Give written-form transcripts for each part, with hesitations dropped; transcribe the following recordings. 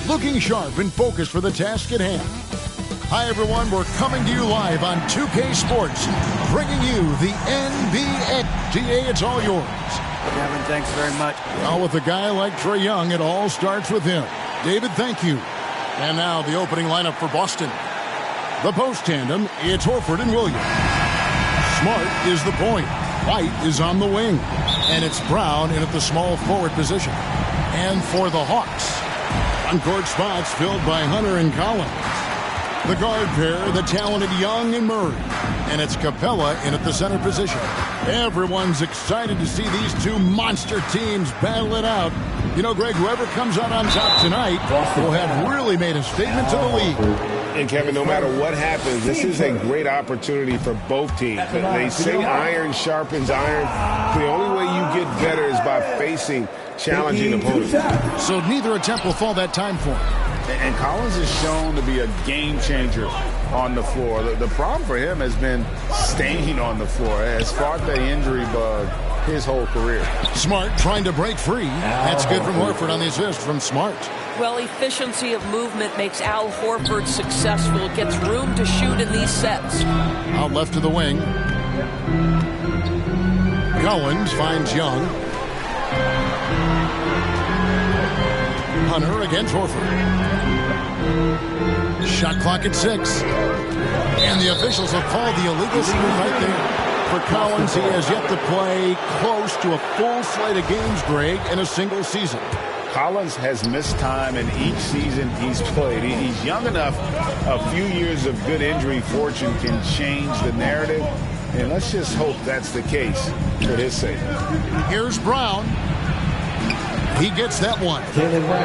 looking sharp and focused for the task at hand. Hi, everyone. We're coming to you live on 2K Sports, bringing you the NBA. TA, it's all yours. Kevin, thanks very much. Well, with a guy like Trae Young, it all starts with him. David, thank you. And now the opening lineup for Boston. The post tandem, it's Horford and Williams. Smart is the point. White is on the wing. And it's Brown in at the small forward position. And for the Hawks, on-court spots filled by Hunter and Collins. The guard pair, the talented Young and Murray. And it's Capella in at the center position. Everyone's excited to see these two monster teams battle it out. You know, Greg, whoever comes out on top tonight will have really made a statement to the league. And, Kevin, no matter what happens, this is a great opportunity for both teams. They say iron sharpens iron. The only way you get better is by facing challenging opponents. So neither attempt will fall that time for him. And Collins is shown to be a game changer on the floor. The problem for him has been staying on the floor. Has fought the injury bug his whole career. Smart trying to break free. That's good from Horford on the assist from Smart. Well, efficiency of movement makes Al Horford successful. Gets room to shoot in these sets. Out left to the wing. Collins finds Young. Hunter against Horford. Shot clock at 6. And the officials have called the illegal shooting right there. For Collins, he has yet to play close to a full slate of games, Greg, in a single season. Collins has missed time in each season he's played. He's young enough. A few years of good injury fortune can change the narrative. And let's just hope that's the case for his sake. Here's Brown. He gets that one.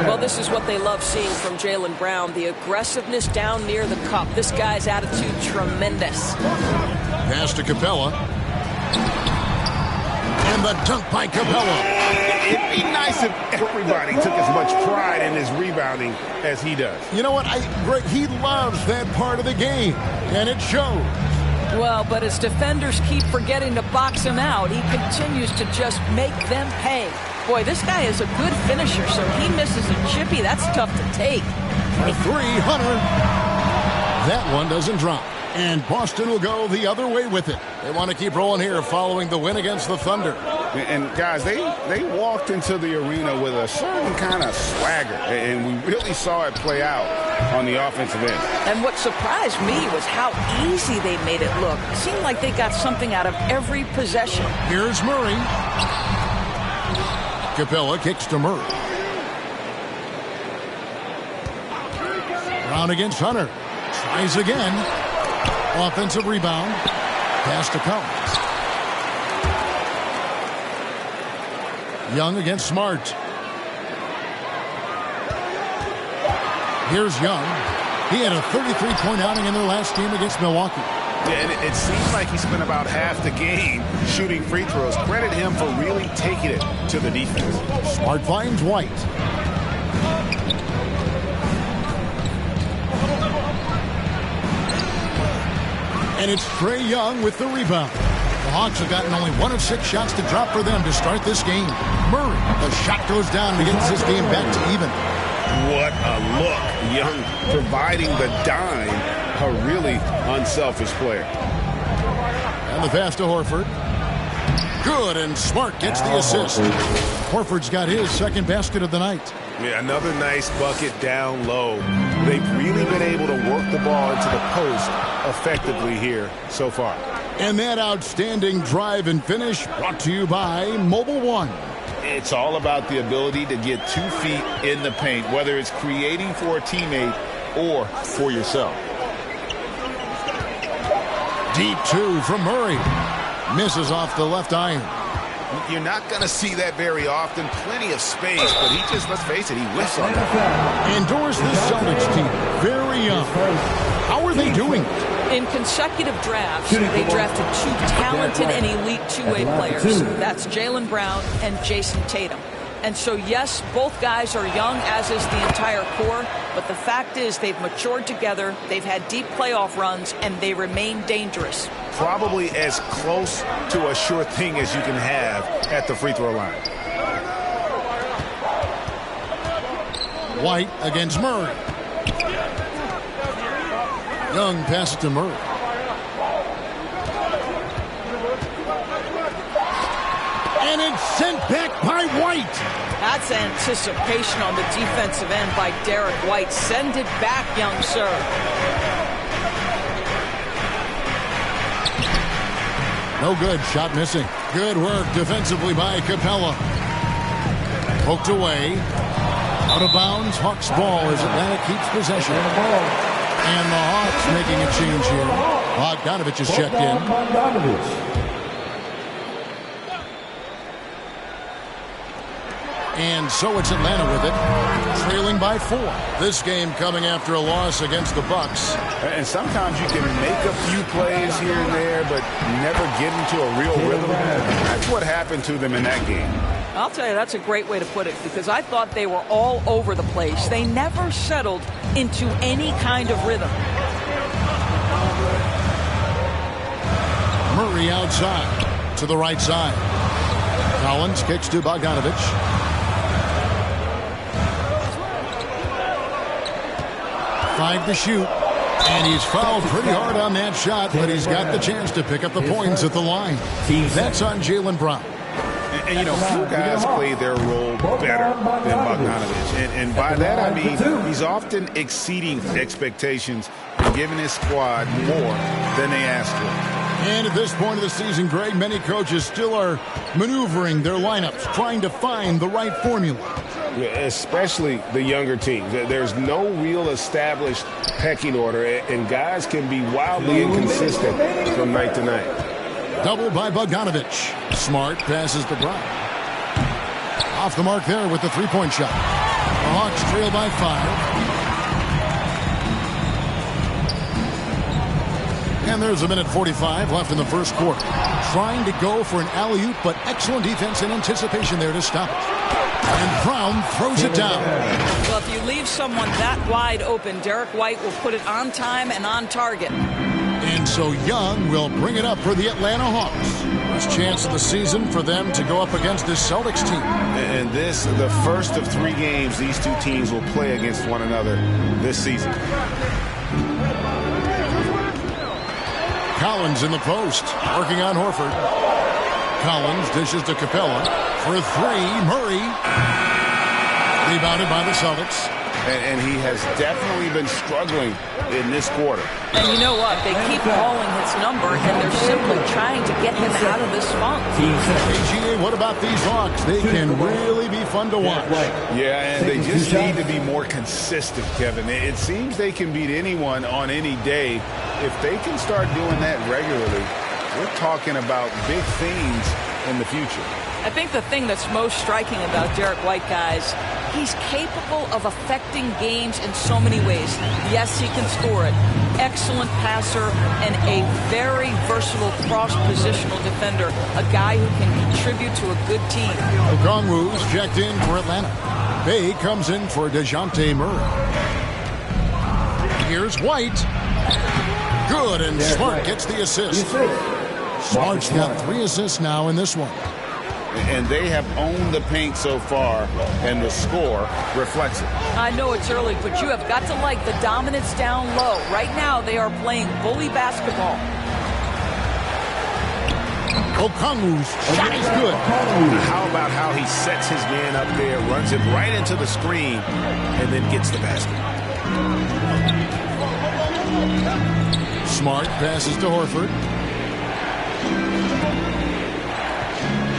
Well, this is what they love seeing from Jaylen Brown. The aggressiveness down near the cup. This guy's attitude, tremendous. Pass to Capella. And the dunk by Capella. It'd be nice if everybody took as much pride in his rebounding as he does. You know what? Greg, he loves that part of the game, and it shows. Well, but his defenders keep forgetting to box him out. He continues to just make them pay. Boy, this guy is a good finisher, so he misses a chippy. That's tough to take. A 300. That one doesn't drop. And Boston will go the other way with it. They want to keep rolling here following the win against the Thunder. And, guys, they walked into the arena with a certain kind of swagger, and we really saw it play out on the offensive end. And what surprised me was how easy they made it look. It seemed like they got something out of every possession. Here's Murray. Capella kicks to Murray. Brown against Hunter. Tries again. Offensive rebound. Pass to Collins. Young against Smart. Here's Young. He had a 33-point outing in their last game against Milwaukee. Yeah, and it seems like he spent about half the game shooting free throws. Credit him for really taking it to the defense. Smart finds White. And it's Trae Young with the rebound. The Hawks have gotten only 1 of 6 shots to drop for them to start this game. Murray, the shot goes down and begins this game back to even. What a look. Young providing the dime. A really unselfish player. And the pass to Horford. Good, and Smart gets the assist. Horford's got his second basket of the night. Yeah, another nice bucket down low. They've really been able to work the ball into the post effectively here so far. And that outstanding drive and finish brought to you by Mobile One. It's all about the ability to get 2 feet in the paint, whether it's creating for a teammate or for yourself. Deep 2 from Murray. Misses off the left iron. You're not going to see that very often. Plenty of space, but he just, let's face it, he whiffs on that. Endorse this Celtics team. Very young. How are they doing? In consecutive drafts, they drafted 2 talented and elite two-way players. That's Jaylen Brown and Jason Tatum. And so, yes, both guys are young, as is the entire core. But the fact is they've matured together, they've had deep playoff runs, and they remain dangerous. Probably as close to a sure thing as you can have at the free throw line. White against Murray. Young passes to Murray. And it's sent back by White. That's anticipation on the defensive end by Derek White. Send it back, young sir. No good. Shot missing. Good work defensively by Capella. Poked away. Out of bounds. Hawks ball as Atlanta keeps possession. And the Hawks making a change here. Bogdanovich is checked in. And so it's Atlanta with it, trailing by 4. This game coming after a loss against the Bucks. And sometimes you can make a few plays here and there, but never get into a real rhythm. That's what happened to them in that game. I'll tell you, that's a great way to put it, because I thought they were all over the place. They never settled into any kind of rhythm. Murray outside to the right side. Collins kicks to Bogdanovich. 5 to shoot, and he's fouled pretty hard on that shot, but he's got the chance to pick up the points at the line. That's on Jaylen Brown. And you know, few guys play their role better than Bogdanovich. And by that, I mean he's often exceeding expectations and giving his squad more than they asked for. And at this point of the season, Greg, many coaches still are maneuvering their lineups, trying to find the right formula. Especially the younger teams. There's no real established pecking order, and guys can be wildly inconsistent from night to night. Double by Bogdanovich. Smart passes to Brown. Off the mark there with the three-point shot. The Hawks trail by 5. And there's a minute 45 left in the first quarter. Trying to go for an alley-oop, but excellent defense and anticipation there to stop it. And Brown throws it down. Well, if you leave someone that wide open, Derek White will put it on time and on target. And so Young will bring it up for the Atlanta Hawks. First chance of the season for them to go up against this Celtics team. And this, the first of 3 games these two teams will play against one another this season. Collins in the post, working on Horford. Collins dishes to Capella for 3. Murray rebounded by the Celtics. And he has definitely been struggling in this quarter. And you know what? They keep calling his number, and they're simply trying to get him out of this funk. AGA, what about these Hawks? They can really be fun to watch. Yeah, and they just need to be more consistent, Kevin. It seems they can beat anyone on any day. If they can start doing that regularly, we're talking about big things in the future. I think the thing that's most striking about Derek White, guys, he's capable of affecting games in so many ways. Yes, he can score it. Excellent passer and a very versatile cross-positional defender. A guy who can contribute to a good team. Okongwu's checked in for Atlanta. Bay comes in for DeJounte Murray. Here's White. Good, and Smart gets the assist. Smart's got 3 assists now in this one. And they have owned the paint so far, and the score reflects it. I know it's early, but you have got to like the dominance down low. Right now, they are playing bully basketball. Okongwu's shot is good. How about how he sets his man up there, runs it right into the screen, and then gets the basket. Smart passes to Horford.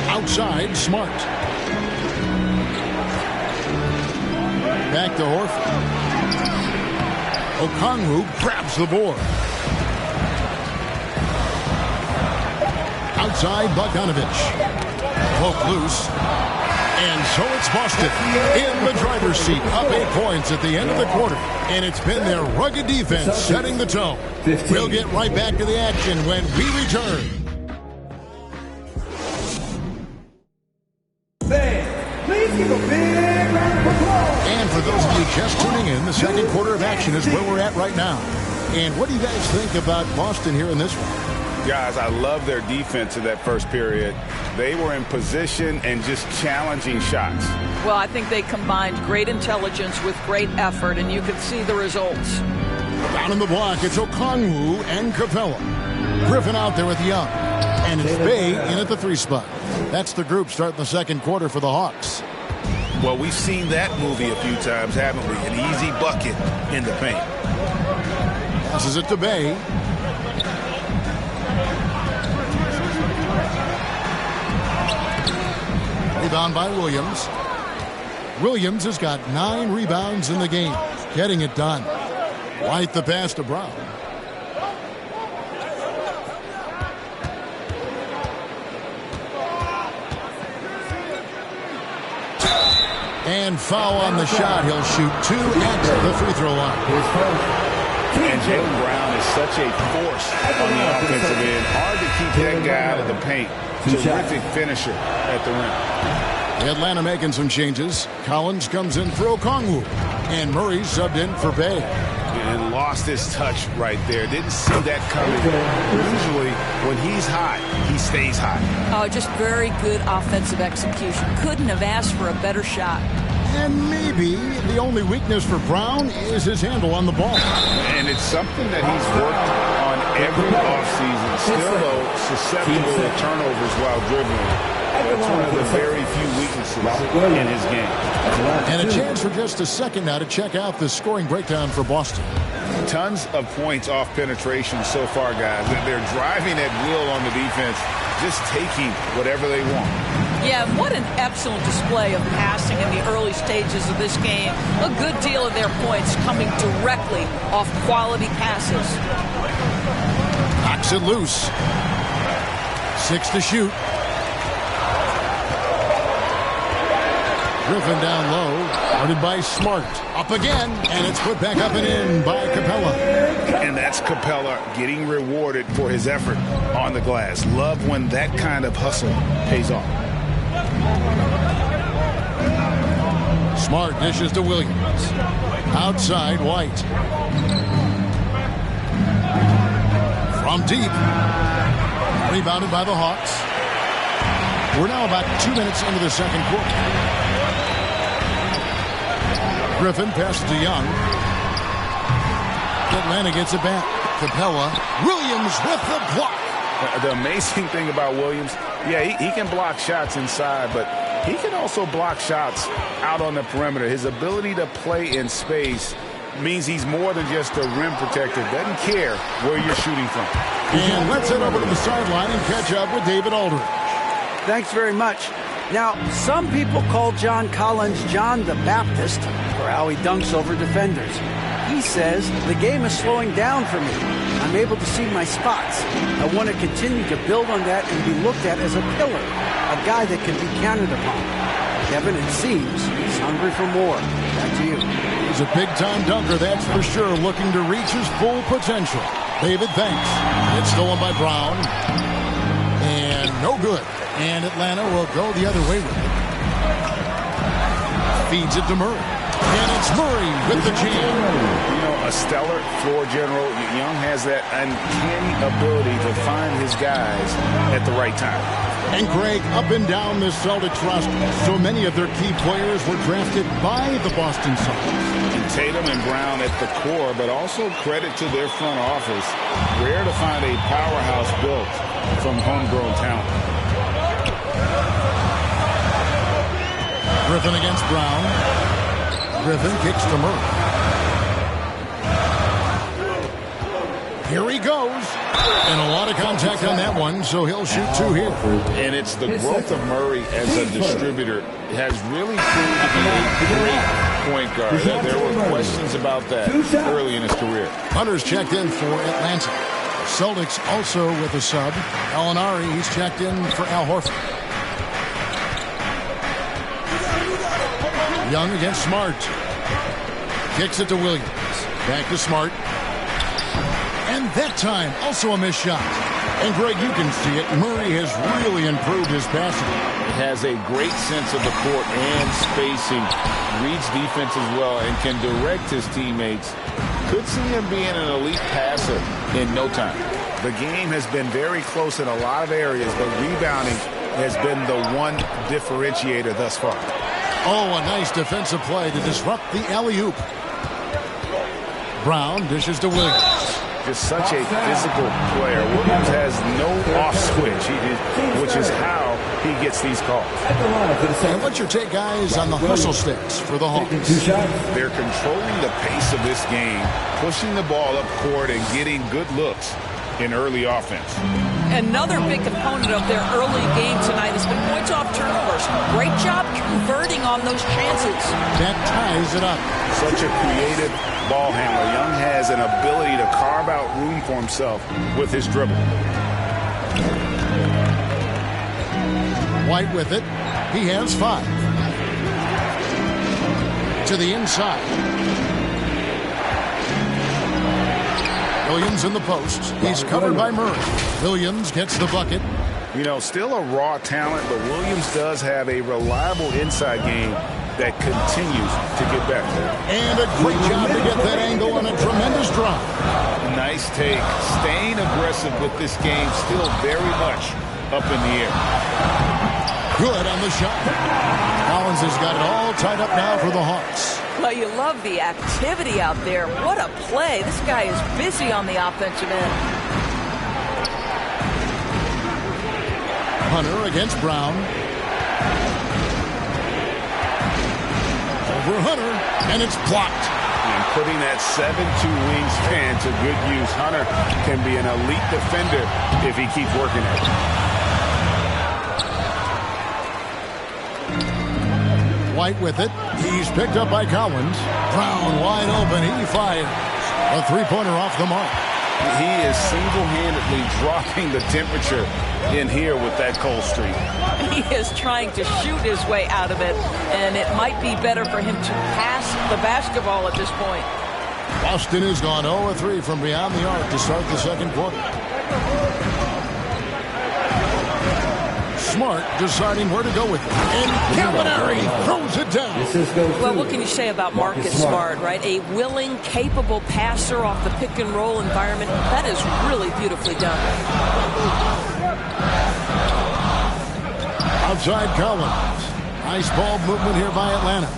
Outside, Smart. Back to Horford. Okongwu grabs the board. Outside, Bogdanovich. Poke loose. And so it's Boston in the driver's seat, up 8 points at the end of the quarter. And it's been their rugged defense setting the tone. We'll get right back to the action when we return. And for those of you just tuning in, the second quarter of action is where we're at right now. And what do you guys think about Boston here in this one? Guys, I love their defense in that first period. They were in position and just challenging shots. Well, I think they combined great intelligence with great effort, and you can see the results. Down in the block, it's Okongwu and Capella. Griffin out there with Young. And it's Bay in at the 3 spot. That's the group starting the second quarter for the Hawks. Well, we've seen that movie a few times, haven't we? An easy bucket in the paint. Passes it to Bay. Rebound by Williams. Williams has got 9 rebounds in the game. Getting it done. White the pass to Brown. And foul on the shot. He'll shoot 2 at the free throw line. And Jaylen Brown is such a force on the offensive end. Hard to keep that guy out of the paint. Terrific finisher at the rim. Atlanta making some changes. Collins comes in for Okongwu. And Murray subbed in for Bay. And lost his touch right there. Didn't see that coming. Usually, when he's hot, he stays hot. Oh, just very good offensive execution. Couldn't have asked for a better shot. And maybe the only weakness for Brown is his handle on the ball. And it's something that he's worked on every offseason. Still, though, susceptible to turnovers while dribbling. That's one of the very few weaknesses in his game. And a chance for just a second now to check out the scoring breakdown for Boston. Tons of points off penetration so far, guys. They're driving at will on the defense, just taking whatever they want. Yeah, what an excellent display of passing in the early stages of this game. A good deal of their points coming directly off quality passes. Knocks it loose. 6 to shoot. Griffin down low, guarded by Smart. Up again, and it's put back up and in by Capella. And that's Capella getting rewarded for his effort on the glass. Love when that kind of hustle pays off. Smart dishes to Williams. Outside, White. From deep. Rebounded by the Hawks. We're now about 2 minutes into the second quarter. Griffin passes to Young. Atlanta gets it back. Capella. Williams with the block. The amazing thing about Williams, yeah, he can block shots inside, but he can also block shots out on the perimeter. His ability to play in space means he's more than just a rim protector. Doesn't care where you're shooting from. And let's head over to the sideline and catch up with David Aldridge. Thanks very much. Now, some people call John Collins John the Baptist for how he dunks over defenders. He says, the game is slowing down for me. I'm able to see my spots. I want to continue to build on that and be looked at as a pillar, a guy that can be counted upon. Kevin, it seems he's hungry for more. Back to you. He's a big-time dunker, that's for sure, looking to reach his full potential. David thanks. It's stolen by Brown. And no good. And Atlanta will go the other way with it. Feeds it to Murray. And it's Murray with the jam. You know, a stellar floor general. Young has that uncanny ability to find his guys at the right time. And Greg, up and down the Celtics roster, so many of their key players were drafted by the Boston Celtics. And Tatum and Brown at the core, but also credit to their front office. Rare to find a powerhouse built from homegrown talent. Griffin against Brown. Griffin kicks to Murray. Here he goes. And a lot of contact on that one, so he'll shoot 2 here. And it's the growth of Murray as a distributor has really proved to be a great point guard. There were questions about that early in his career. Hunter's checked in for Atlanta. Celtics also with a sub. Alinari, he's checked in for Al Horford. Young against Smart. Kicks it to Williams. Back to Smart. And that time, also a missed shot. And Greg, you can see it. Murray has really improved his passing. He has a great sense of the court and spacing. Reads defense as well and can direct his teammates. Could see him being an elite passer in no time. The game has been very close in a lot of areas, but rebounding has been the one differentiator thus far. Oh, a nice defensive play to disrupt the alley-oop. Brown dishes to Williams. Just such a physical player. Williams has no off switch, which is how he gets these calls. And what's your take, guys, on the hustle stats for the Hawks? They're controlling the pace of this game, pushing the ball up court and getting good looks in early offense. Another big component of their early game tonight has been points off turnovers. Great job converting on those chances. That ties it up. Such a creative ball handler. Young has an ability to carve out room for himself with his dribble. White with it. He has 5. To the inside. Williams in the post. He's covered by Murray. Williams gets the bucket. You know, still a raw talent, but Williams does have a reliable inside game that continues to get better. And a great job to get that angle on a tremendous drive. Nice take. Staying aggressive with this game, still very much up in the air. Good on the shot. Collins has got it all tied up now for the Hawks. Well, you love the activity out there. What a play. This guy is busy on the offensive end. Hunter against Brown. Over Hunter, and it's blocked. And putting that 7'2" wingspan to good use. Hunter can be an elite defender if he keeps working at it. White with it. He's picked up by Collins. Brown wide open. He fires. A three-pointer off the mark. He is single-handedly dropping the temperature in here with that cold streak. He is trying to shoot his way out of it, and it might be better for him to pass the basketball at this point. Boston has gone 0-3 from beyond the arc to start the second quarter. Smart deciding where to go with it. And Gallinari throws it down. Well, what can you say about Marcus Smart, right? A willing, capable passer off the pick-and-roll environment. That is really beautifully done. Outside Collins. Nice ball movement here by Atlanta.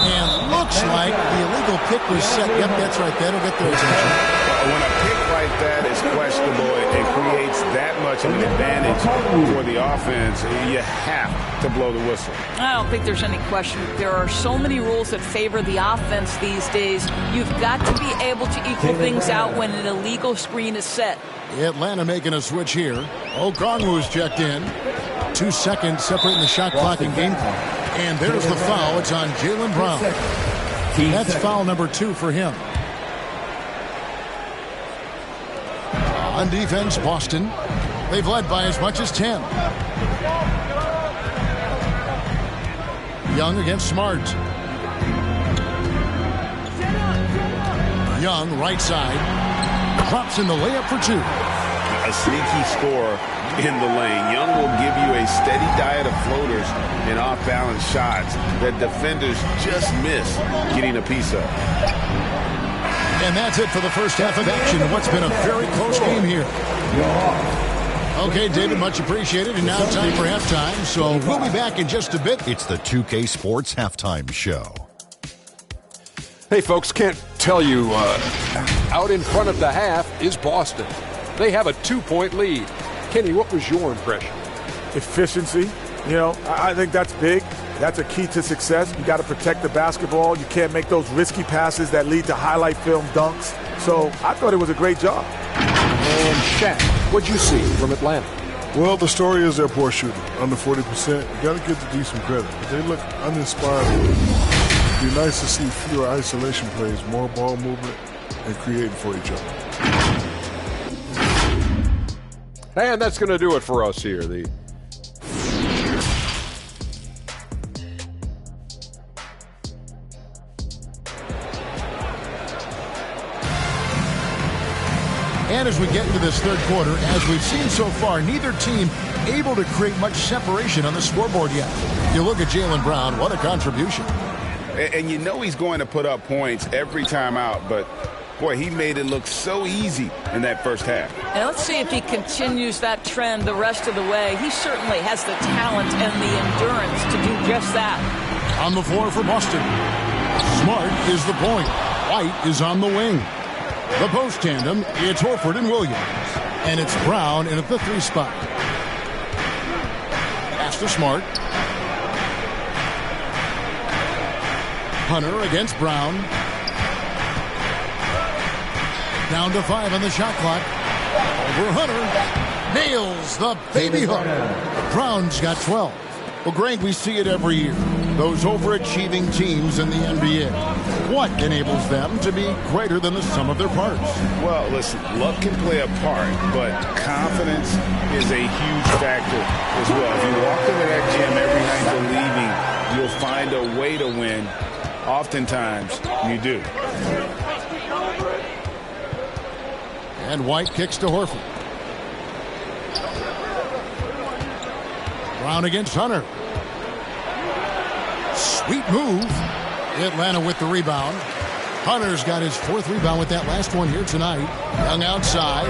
And looks like the illegal pick was set. Yep, that's right. That'll get their attention. When a pick like that is questionable, it creates that much of an advantage for the offense. You have to blow the whistle. I don't think there's any question. There are so many rules that favor the offense these days. You've got to be able to equal things out when an illegal screen is set. Atlanta making a switch here. Okongwu's checked in. 2 seconds separating the shot clock and game clock. And there's the foul. It's on Jaylen Brown. That's foul number 2 for him. On defense, Boston. They've led by as much as 10. Young against Smart. Young, right side. Drops in the layup for 2. A sneaky score in the lane. Young will give you a steady diet of floaters and off-balance shots that defenders just miss getting a piece of. And that's it for the first half of action. What's been a very close game here. Okay, David, much appreciated. And now time for halftime. So we'll be back in just a bit. It's the 2K Sports Halftime Show. Hey, folks, can't tell you, out in front of the half is Boston. They have a 2-point lead. Kenny, what was your impression? Efficiency. You know, I think that's big. That's a key to success. You got to protect the basketball. You can't make those risky passes that lead to highlight film dunks. So I thought it was a great job. And Shaq, what'd you see from Atlanta? Well, the story is their poor shooting, under 40%. You got to give the D some credit. But they look uninspired. It'd be nice to see fewer isolation plays, more ball movement, and creating for each other. And that's going to do it for us here. And as we get into this third quarter, as we've seen so far, neither team able to create much separation on the scoreboard yet. You look at Jaylen Brown, what a contribution. And you know he's going to put up points every time out, but Boy, he made it look so easy in that first half. And let's see if he continues that trend the rest of the way. He certainly has the talent and the endurance to do just that. On the floor for Boston, Smart is the point. White is on the wing. The post tandem, it's Horford and Williams. And it's Brown in at the 3 spot. Pass to Smart. Hunter against Brown. Down to 5 on the shot clock. Over Hunter. Nails the baby hook. Brown's got 12. Well, Greg, we see it every year. Those overachieving teams in the NBA. What enables them to be greater than the sum of their parts? Well, listen, luck can play a part, but confidence is a huge factor as well. If you walk into that gym every night believing you'll find a way to win, oftentimes you do. And White kicks to Horford. Brown against Hunter. Sweet move. Atlanta with the rebound. Hunter's got his 4th rebound with that last one here tonight. Young outside.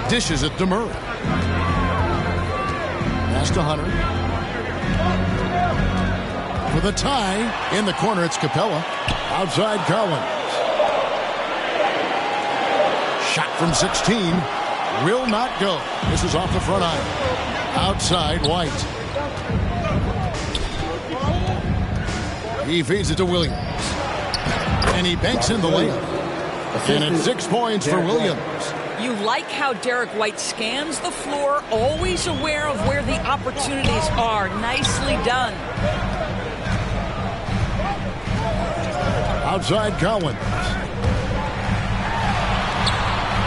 Dishes it to Murray. Pass to Hunter. For the tie. In the corner, it's Capella. Outside Collins. Shot from 16. Will not go. This is off the front iron. Outside White. He feeds it to Williams. And he banks in the layup. And it's 6 points for Williams. You like how Derek White scans the floor, always aware of where the opportunities are. Nicely done. Outside Collins.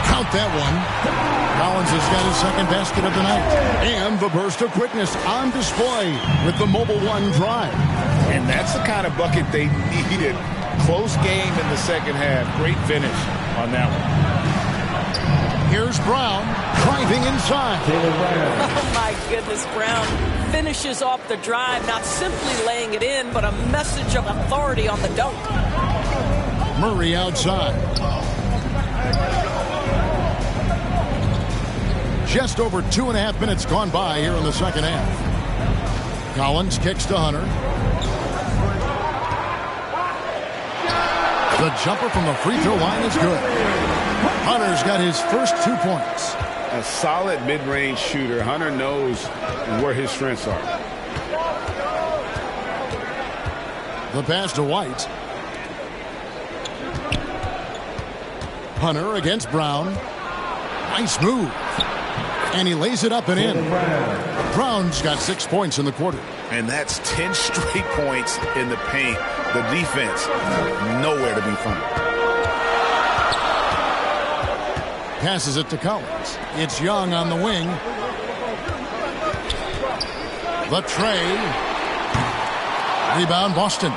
Count that one. Collins has got his 2nd basket of the night. And the burst of quickness on display with the Mobile One drive. And that's the kind of bucket they needed. Close game in the second half. Great finish on that one. Here's Brown driving inside. Oh, my goodness, Brown finishes off the drive, not simply laying it in, but a message of authority on the dunk. Murray outside. Just over 2.5 minutes gone by here in the second half. Collins kicks to Hunter. The jumper from the free throw line is good. Hunter's got his first 2 points. A solid mid-range shooter. Hunter knows where his strengths are. The pass to White. Hunter against Brown. Nice move. And he lays it up and in. Brown's got 6 points in the quarter. And that's 10 straight points in the paint. The defense, nowhere to be found. Passes it to Collins. It's Young on the wing. The tray. Rebound Boston.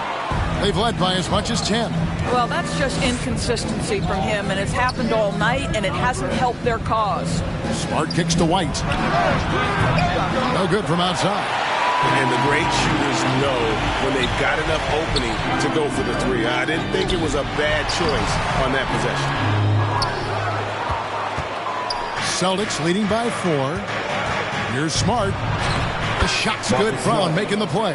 They've led by as much as 10. Well, that's just inconsistency from him, and it's happened all night, and it hasn't helped their cause. Smart kicks to White. No good from outside. And the great shooters know when they've got enough opening to go for the 3. I didn't think it was a bad choice on that possession. Celtics leading by 4. Here's Smart. The shot's good. Brown making the play.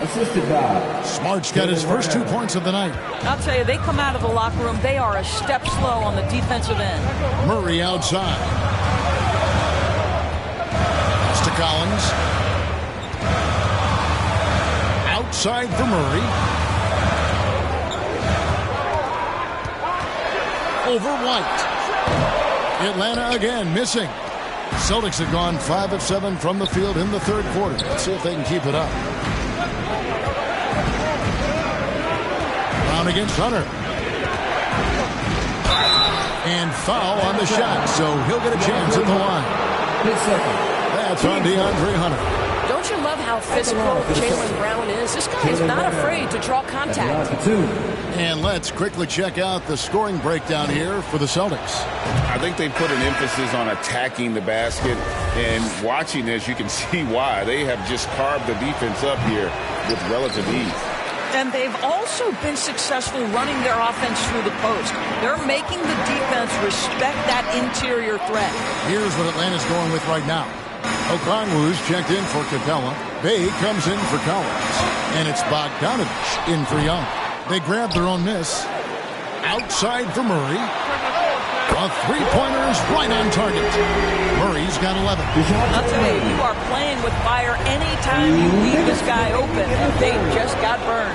Smart's got his first 2 points of the night. I'll tell you, they come out of the locker room, they are a step slow on the defensive end. Murray outside. Pass to Collins. Outside for Murray. Over White. Atlanta again missing. Celtics have gone 5 of 7 from the field in the third quarter. Let's see if they can keep it up. Brown against Hunter. And foul on the shot, so he'll get a chance at the line. That's on DeAndre Hunter. Don't you love how physical Jaylen Brown is? This guy is not afraid to draw contact. And let's quickly check out the scoring breakdown here for the Celtics. I think they put an emphasis on attacking the basket, and watching this, you can see why. They have just carved the defense up here with relative ease. And they've also been successful running their offense through the post. They're making the defense respect that interior threat. Here's what Atlanta's going with right now. Okongwu's checked in for Capella. Bay comes in for Collins. And it's Bogdanovich in for Young. They grab their own miss. Outside for Murray. A three-pointer is right on target. Murray's got 11. Not today. You are playing with fire anytime you leave this guy open. They just got burned.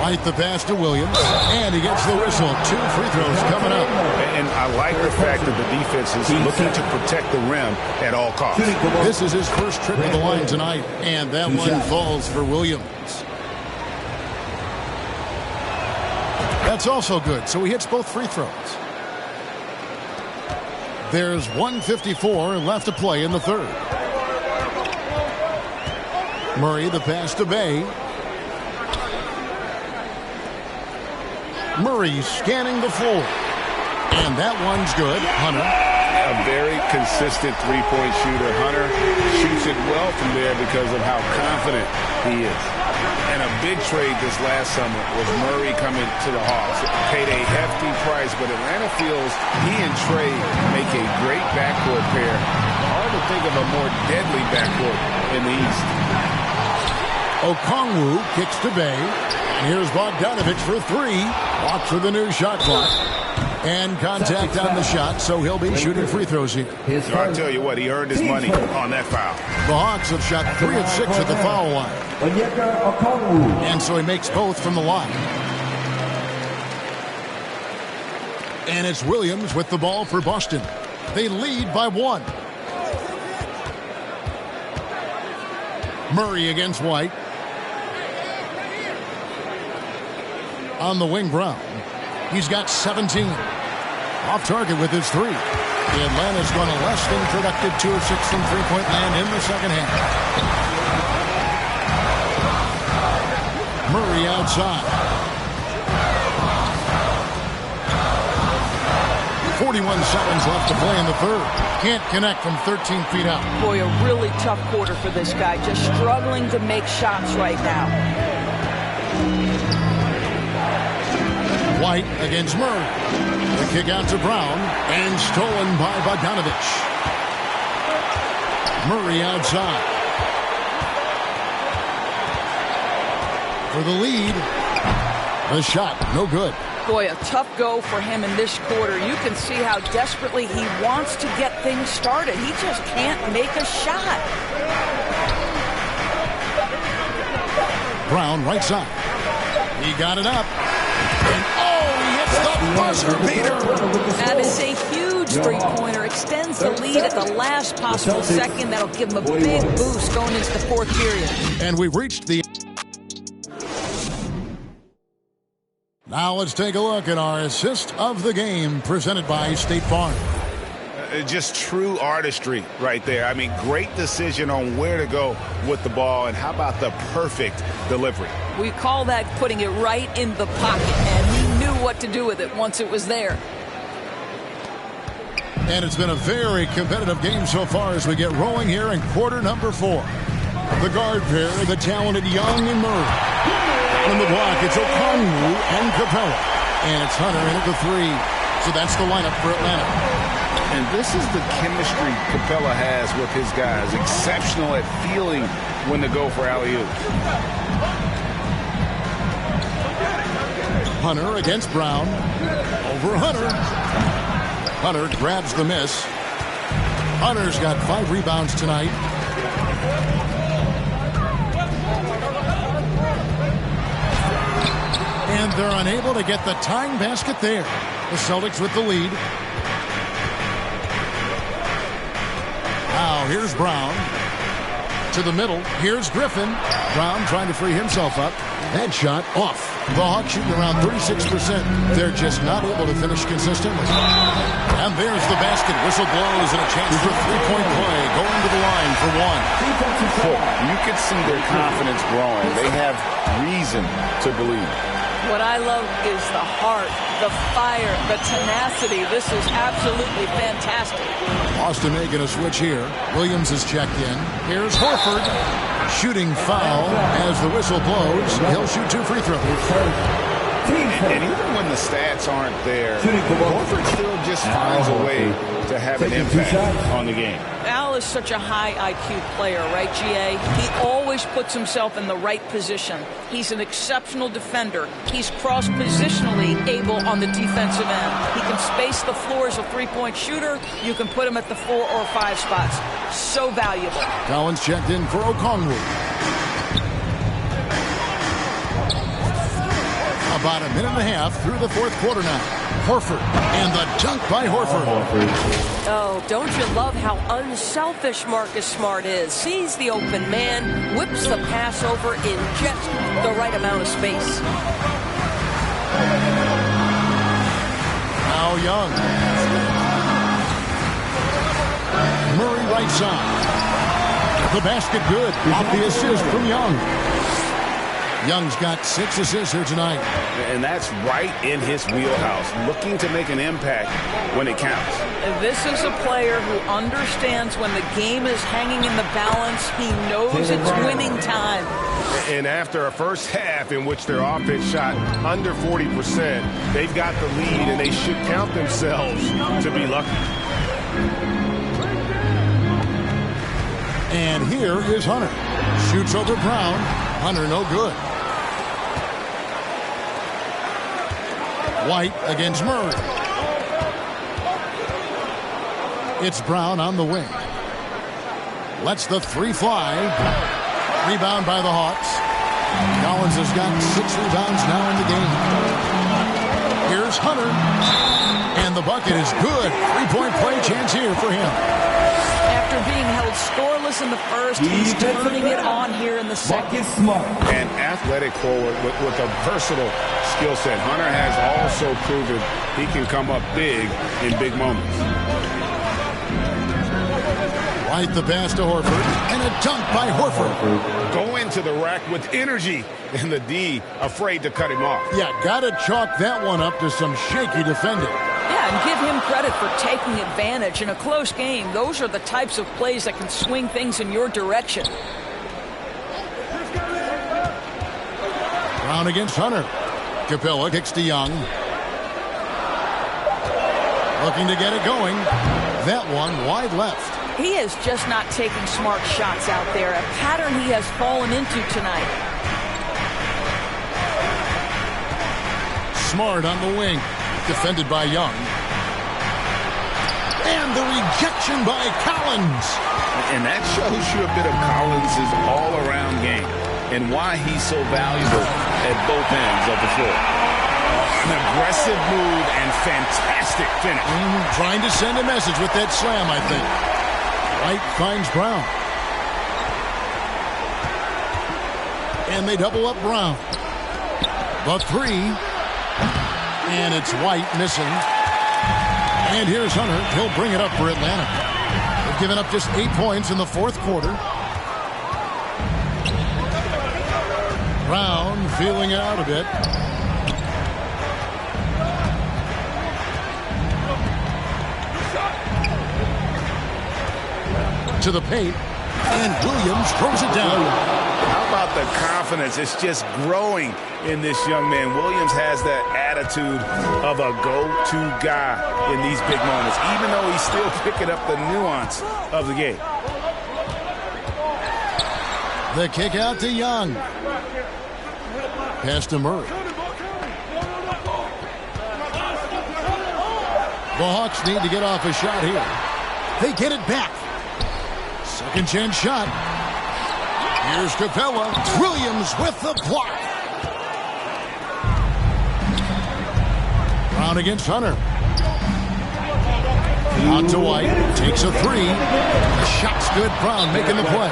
White the pass to Williams. And he gets the whistle. 2 free throws coming up. And I like the fact that the defense is looking to protect the rim at all costs. This is his first trip to the line tonight. And that one falls for Williams. That's also good. So he hits both free throws. There's 1:54 left to play in the third. Murray the pass to Bay. Murray scanning the floor. And that one's good. Hunter. A very consistent three-point shooter. Hunter shoots it well from there because of how confident he is. And a big trade this last summer was Murray coming to the Hawks. It paid a hefty price, but Atlanta feels he and Trey make a great backcourt pair. Hard to think of a more deadly backcourt in the East. Okongwu kicks to Bay. And here's Bogdanovich for 3. Walks for the new shot clock. And contact on the shot, so he'll be shooting free throws here. I tell you what, he earned his money on that foul. The Hawks have shot 3 of 6 at the foul line. And so he makes both from the line. And it's Williams with the ball for Boston. They lead by 1. Murray against White. On the wing, Brown. He's got 17. Off target with his 3. Atlanta's gone a less than productive 2 of 6 from three-point land in the second half. Murray outside. 41 seconds left to play in the third. Can't connect from 13 feet out. Boy, a really tough quarter for this guy. Just struggling to make shots right now. White against Murray. The kick out to Brown and stolen by Bogdanovich. Murray outside. For the lead. The shot, no good. Boy, a tough go for him in this quarter. You can see how desperately he wants to get things started. He just can't make a shot. Brown right side. He got it up. And he hits the buzzer beater. That is a huge three-pointer. Extends the lead at the last possible second. That'll give him a big boost going into the fourth period. And we've reached the... Now let's take a look at our assist of the game presented by State Farm. Just true artistry right there. I mean, great decision on where to go with the ball, and how about the perfect delivery? We call that putting it right in the pocket, and he knew what to do with it once it was there. And it's been a very competitive game so far as we get rolling here in quarter number 4. The guard pair, the talented Young and Murray. On the block, it's Okongwu and Capella. And it's Hunter in at the 3. So that's the lineup for Atlanta. And this is the chemistry Capella has with his guys. Exceptional at feeling when to go for alley-oop. Hunter against Brown. Over Hunter. Hunter grabs the miss. Hunter's got 5 rebounds tonight. And they're unable to get the tying basket there. The Celtics with the lead. Now here's Brown. To the middle. Here's Griffin. Brown trying to free himself up. That shot off. The Hawks shooting around 36%. They're just not able to finish consistently. And there's the basket. Whistle blows and a chance for three-point play. Going to the line for 1. You can see their confidence growing. They have reason to believe. What I love is the heart, the fire, the tenacity. This is absolutely fantastic. Boston making a switch here. Williams is checked in. Here's Horford. Shooting foul as the whistle blows. He'll shoot 2 free throws. And even when the stats aren't there, Horford still just finds a way to have an impact on the game. Al is such a high IQ player, right, GA? He always puts himself in the right position. He's an exceptional defender. He's cross-positionally able on the defensive end. He can space the floor as a three-point shooter. You can put him at the 4 or 5 spots. So valuable. Collins checked in for Okongwu. About a minute and a half through the fourth quarter now. Horford, and the dunk by Horford. Oh, don't you love how unselfish Marcus Smart is? Sees the open man, whips the pass over in just the right amount of space. Now Young. Murray right side. The basket good. Off the assist from Young. Young's got 6 assists here tonight. And that's right in his wheelhouse, looking to make an impact when it counts. This is a player who understands when the game is hanging in the balance. He knows it's winning time. And after a first half in which their offense shot under 40%, they've got the lead, and they should count themselves to be lucky. And here is Hunter. Shoots over Brown. Hunter no good. White against Murray. It's Brown on the wing. Lets the 3 fly. Rebound by the Hawks. Collins has got 6 rebounds now in the game. Here's Hunter. And the bucket is good. 3-point play chance here for him. After being held scoreless in the first, he's turning it on here in the second. An athletic forward with a versatile skill set. Hunter has also proven he can come up big in big moments. Right the pass to Horford. And a dunk by Horford. Go into the rack with energy. And the D afraid to cut him off. Yeah, gotta chalk that one up to some shaky defending. Yeah, and give him credit for taking advantage in a close game. Those are the types of plays that can swing things in your direction. Brown against Hunter. Capella kicks to Young. Looking to get it going. That one wide left. He is just not taking smart shots out there, a pattern he has fallen into tonight. Smart on the wing. Defended by Young. And the rejection by Collins. And that shows you a bit of Collins' all-around game and why he's so valuable at both ends of the floor. An aggressive move and fantastic finish. Trying to send a message with that slam, I think. White finds Brown. And they double up Brown. The 3. And it's White missing. And here's Hunter. He'll bring it up for Atlanta. They've given up just 8 points in the fourth quarter. Brown feeling it out a bit. To the paint. And Williams throws it down. How about the confidence? It's just growing in this young man. Williams has that attitude of a go-to guy in these big moments, even though he's still picking up the nuance of the game. The kick out to Young. Pass to Murray. The Hawks need to get off a shot here. They get it back. Second chance shot. Here's Capella. Williams with the block. Brown against Hunter. Out to White. Takes a 3. The shot's good. Brown making the play.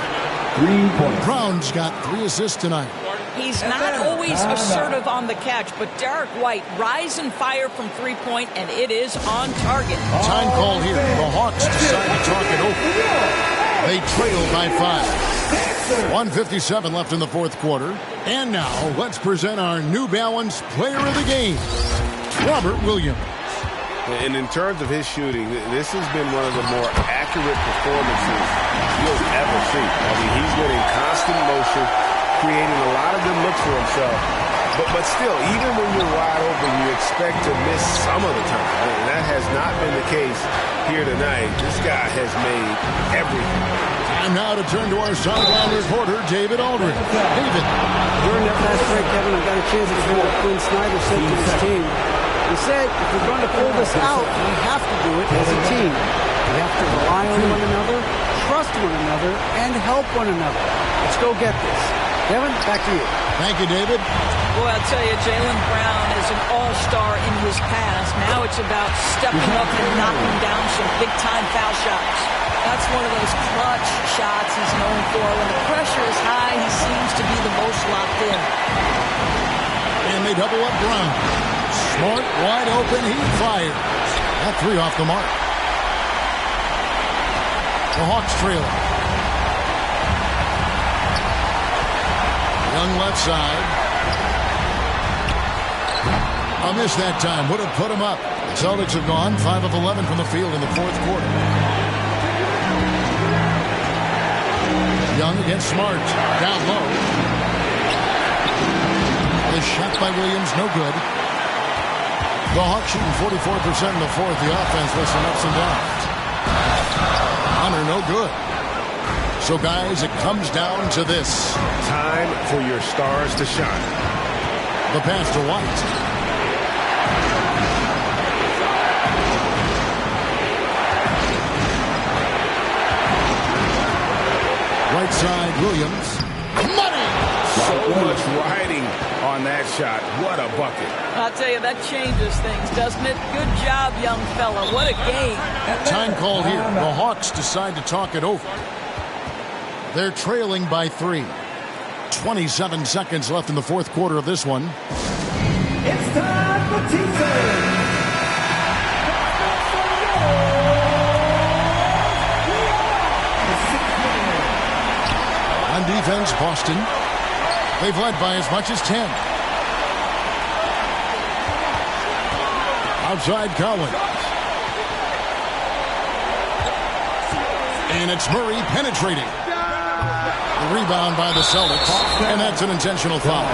Brown's got 3 assists tonight. He's not always assertive on the catch, but Derek White rise and fire from 3-point, and it is on target. Time call here. The Hawks decide to talk it over. They trail by 5. 1:57 left in the fourth quarter. And now, let's present our New Balance Player of the Game, Robert Williams. And in terms of his shooting, this has been one of the more accurate performances you'll ever see. I mean, he's been in constant motion, creating a lot of good looks for himself. But still, even when you're wide open, you expect to miss some of the time. And that has not been the case here tonight. This guy has made everything. Time now to turn to our sideline reporter, David Aldridge. David. During that last break, Kevin, I got a chance to hear what Quinn Snyder said to his team. He said, if we're going to pull this out, we have to do it as a team. We have to rely on one another, trust one another, and help one another. Let's go get this. Kevin, back to you. Thank you, David. Boy, I'll tell you, Jaylen Brown is an all-star in his past. Now it's about stepping up and knocking down some big-time foul shots. That's one of those clutch shots he's known for. When the pressure is high, he seems to be the most locked in. And they double up Brown. Smart, wide open, he fires. That three off the mark. The Hawks trailing. Young left side. A miss that time. Would have put him up. The Celtics have gone 5 of 11 from the field in the fourth quarter. Young against Smart. Down low. The shot by Williams, no good. The Hawks shooting 44% in the fourth. The offense with some ups and downs. Hunter, no good. So, guys, it comes down to this. Time for your stars to shine. The pass to White. Right side, Williams. Money! So much riding on that shot. What a bucket. I'll tell you, that changes things, doesn't it? Good job, young fella. What a game. Time called here. The Hawks decide to talk it over. They're trailing by 3. 27 seconds left in the fourth quarter of this one. It's time for teasers. On defense, Boston. They've led by as much as 10. Outside Collins. And it's Murray penetrating. The rebound by the Celtics, and that's an intentional foul.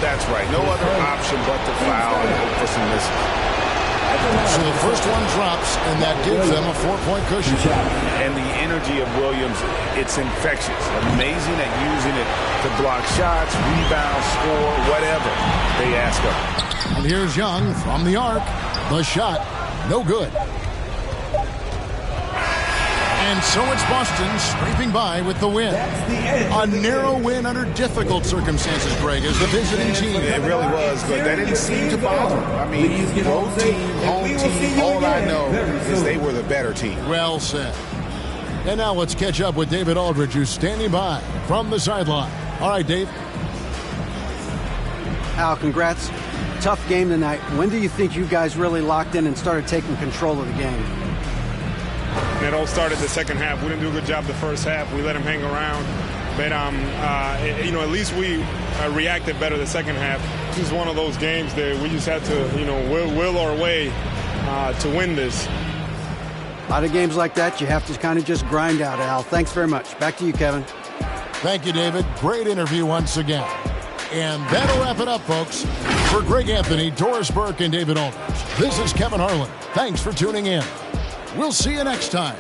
That's right. No other option but to foul and hope for some misses. So the first one drops, and that gives them a 4-point cushion. And the energy of Williams, it's infectious. Amazing at using it to block shots, rebound, score, whatever they ask of him. And here's Young from the arc. The shot, no good. And so it's Boston scraping by with the win. A narrow win under difficult circumstances, Greg, as the visiting team. It really was, but that didn't seem to bother them. I mean, road team, home team, all I know is they were the better team. Well said. And now let's catch up with David Aldridge, who's standing by from the sideline. All right, Dave. Al, congrats. Tough game tonight. When do you think you guys really locked in and started taking control of the game? It all started the second half. We didn't do a good job the first half. We let him hang around. But, at least we reacted better the second half. This is one of those games that we just had to, will our way to win this. A lot of games like that, you have to kind of just grind out, Al. Thanks very much. Back to you, Kevin. Thank you, David. Great interview once again. And that'll wrap it up, folks. For Greg Anthony, Doris Burke, and David Aldridge, this is Kevin Harlan. Thanks for tuning in. We'll see you next time.